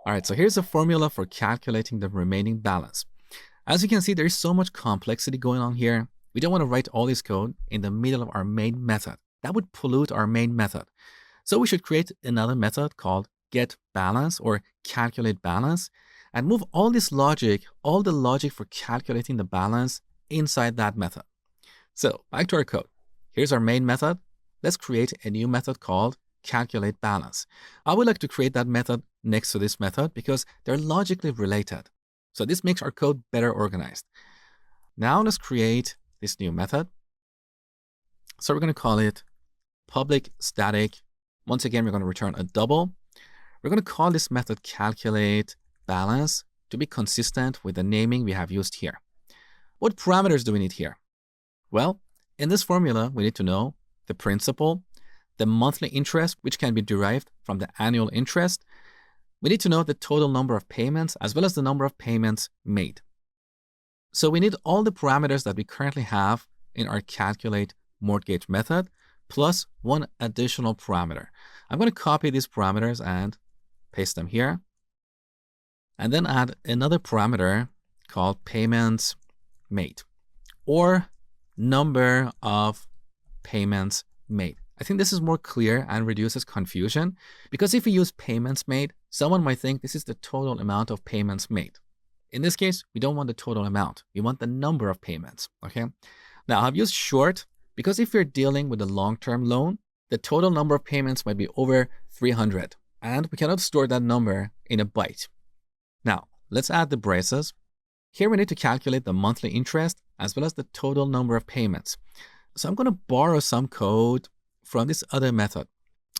All right, so here's a formula for calculating the remaining balance. As you can see, there's so much complexity going on here. We don't want to write all this code in the middle of our main method. That would pollute our main method. So we should create another method called getBalance or calculateBalance and move all this logic, all the logic for calculating the balance inside that method. So back to our code. Here's our main method. Let's create a new method called calculateBalance. I would like to create that method next to this method because they're logically related. So this makes our code better organized. Now let's create this new method. So we're going to call it public static. Once again, we're going to return a double. We're going to call this method calculateBalance to be consistent with the naming we have used here. What parameters do we need here? Well, in this formula, we need to know the principal, the monthly interest, which can be derived from the annual interest. We need to know the total number of payments as well as the number of payments made. So we need all the parameters that we currently have in our calculate mortgage method plus one additional parameter. I'm going to copy these parameters and paste them here. And then add another parameter called payments made or number of payments made. I think this is more clear and reduces confusion because if we use payments made, someone might think this is the total amount of payments made. In this case, we don't want the total amount. We want the number of payments, okay? Now, I've used short because if you're dealing with a long-term loan, the total number of payments might be over 300, and we cannot store that number in a byte. Now, let's add the braces. Here we need to calculate the monthly interest as well as the total number of payments. So I'm going to borrow some code from this other method.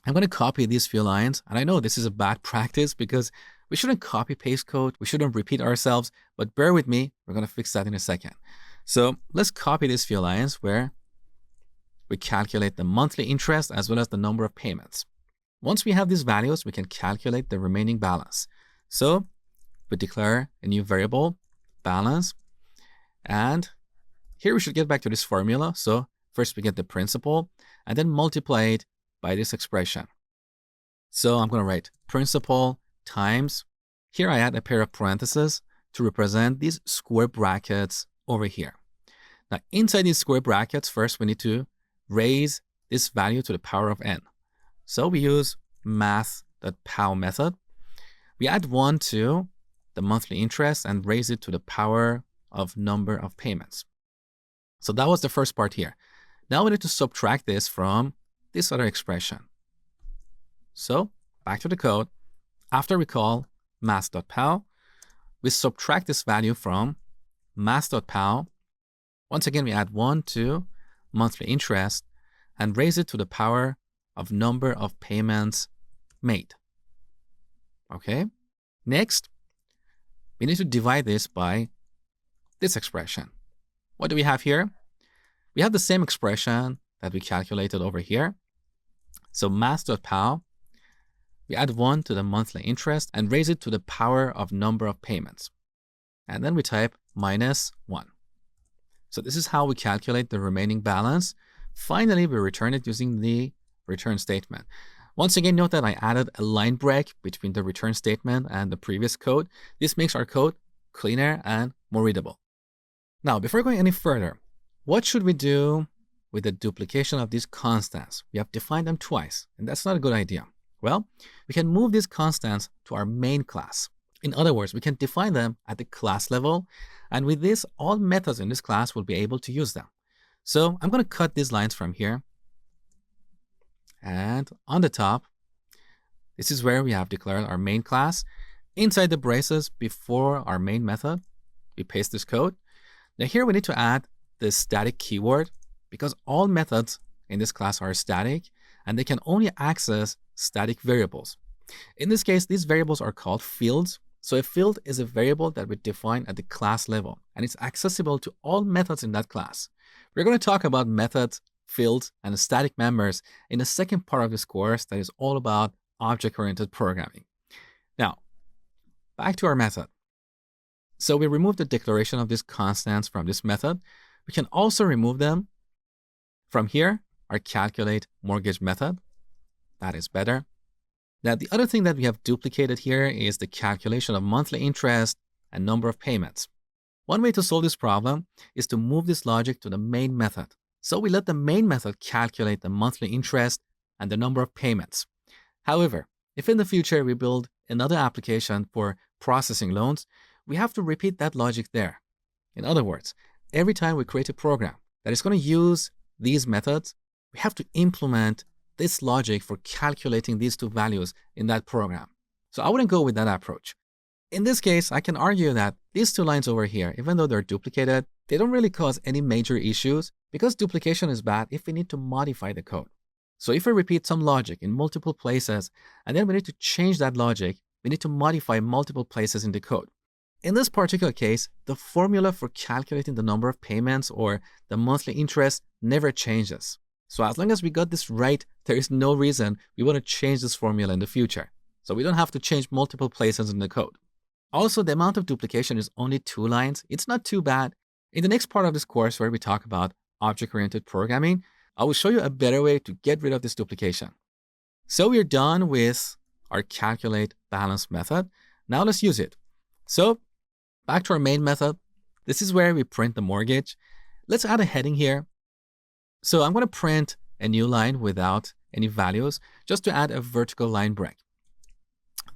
I'm going to copy these few lines. And I know this is a bad practice because we shouldn't copy paste code. We shouldn't repeat ourselves, but bear with me. We're going to fix that in a second. So let's copy these few lines where we calculate the monthly interest as well as the number of payments. Once we have these values, we can calculate the remaining balance. So we declare a new variable, balance. And here we should get back to this formula. So first we get the principal and then multiply it by this expression. So I'm going to write principal times. Here I add a pair of parentheses to represent these square brackets over here. Now inside these square brackets, first we need to raise this value to the power of n. So we use math.pow method. We add 1 to the monthly interest and raise it to the power of number of payments. So that was the first part here. Now we need to subtract this from this other expression. So back to the code. After we call math.pow, we subtract this value from math.pow. Once again, we add 1 to monthly interest and raise it to the power of number of payments made. Okay. Next, we need to divide this by this expression. What do we have here? We have the same expression that we calculated over here. So math.pow, we add 1 to the monthly interest and raise it to the power of number of payments. And then we type minus 1. So this is how we calculate the remaining balance. Finally, we return it using the return statement. Once again, note that I added a line break between the return statement and the previous code. This makes our code cleaner and more readable. Now, before going any further, what should we do with the duplication of these constants? We have defined them twice, and that's not a good idea. Well, we can move these constants to our main class. In other words, we can define them at the class level, and with this, all methods in this class will be able to use them. So I'm going to cut these lines from here. And on the top, this is where we have declared our main class. Inside the braces before our main method, we paste this code. Now here we need to add the static keyword because all methods in this class are static and they can only access static variables. In this case, these variables are called fields. So a field is a variable that we define at the class level and it's accessible to all methods in that class. We're going to talk about methods, fields, and static members in the second part of this course that is all about object-oriented programming. Now, back to our method. So we remove the declaration of these constants from this method. We can also remove them from here, our calculate mortgage method. That is better. Now, the other thing that we have duplicated here is the calculation of monthly interest and number of payments. One way to solve this problem is to move this logic to the main method. So we let the main method calculate the monthly interest and the number of payments. However, if in the future we build another application for processing loans, we have to repeat that logic there. In other words, every time we create a program that is going to use these methods, we have to implement this logic for calculating these two values in that program. So I wouldn't go with that approach. In this case, I can argue that these two lines over here, even though they're duplicated, they don't really cause any major issues because duplication is bad if we need to modify the code. So if we repeat some logic in multiple places, and then we need to change that logic, we need to modify multiple places in the code. In this particular case, the formula for calculating the number of payments or the monthly interest never changes. So as long as we got this right, there is no reason we want to change this formula in the future. So we don't have to change multiple places in the code. Also, the amount of duplication is only 2 lines. It's not too bad. In the next part of this course where we talk about object-oriented programming, I will show you a better way to get rid of this duplication. So we're done with our calculate balance method. Now let's use it. So back to our main method. This is where we print the mortgage. Let's add a heading here. So I'm going to print a new line without any values just to add a vertical line break.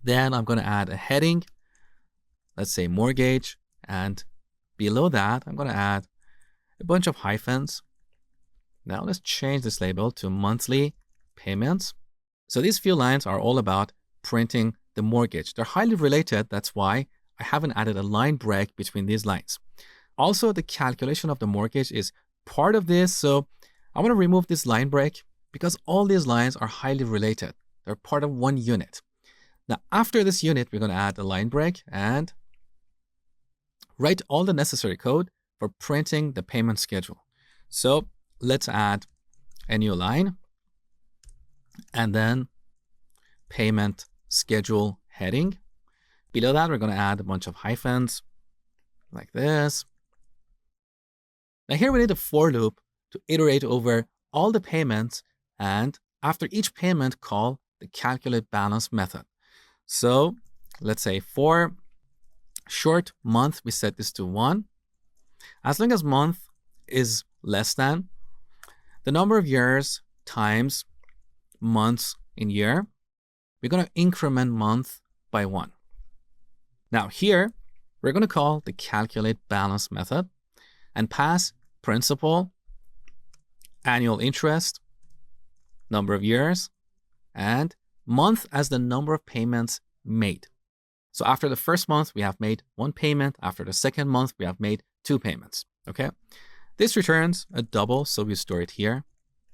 Then I'm going to add a heading, let's say mortgage, and below that I'm going to add a bunch of hyphens. Now let's change this label to monthly payments. So these few lines are all about printing the mortgage. They're highly related. That's why I haven't added a line break between these lines. Also, the calculation of the mortgage is part of this. So I want to remove this line break because all these lines are highly related. They're part of one unit. Now, after this unit, we're going to add a line break and write all the necessary code for printing the payment schedule. So let's add a new line and then payment schedule heading. Below that, we're going to add a bunch of hyphens like this. Now here we need a for loop to iterate over all the payments, and after each payment, call the calculate balance method. So let's say for short month, we set this to 1. As long as month is less than the number of years times months in year, we're going to increment month by 1. Now here, we're going to call the calculate balance method and pass principal, annual interest, number of years, and month as the number of payments made. So after the first month, we have made 1 payment. After the second month, we have made 2 payments. Okay. This returns a double, so we store it here,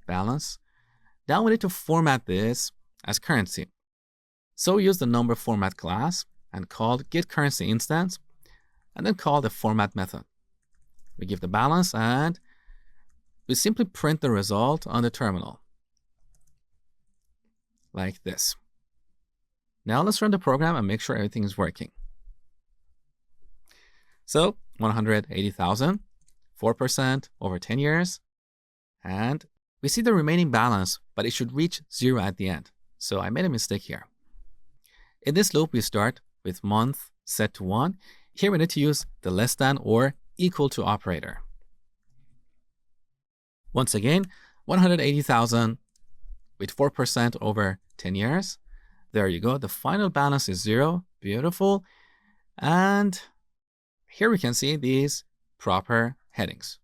balance. Now we need to format this as currency. So we use the number format class and call getCurrency instance, and then call the format method. We give the balance and we simply print the result on the terminal like this. Now let's run the program and make sure everything is working. So 180,000, 4% over 10 years. And we see the remaining balance, but it should reach 0 at the end. So I made a mistake here. In this loop, we start with month set to 1. Here we need to use the less than or equal to operator. Once again, 180,000 with 4% over 10 years. There you go. The final balance is 0. Beautiful. And here we can see these proper headings.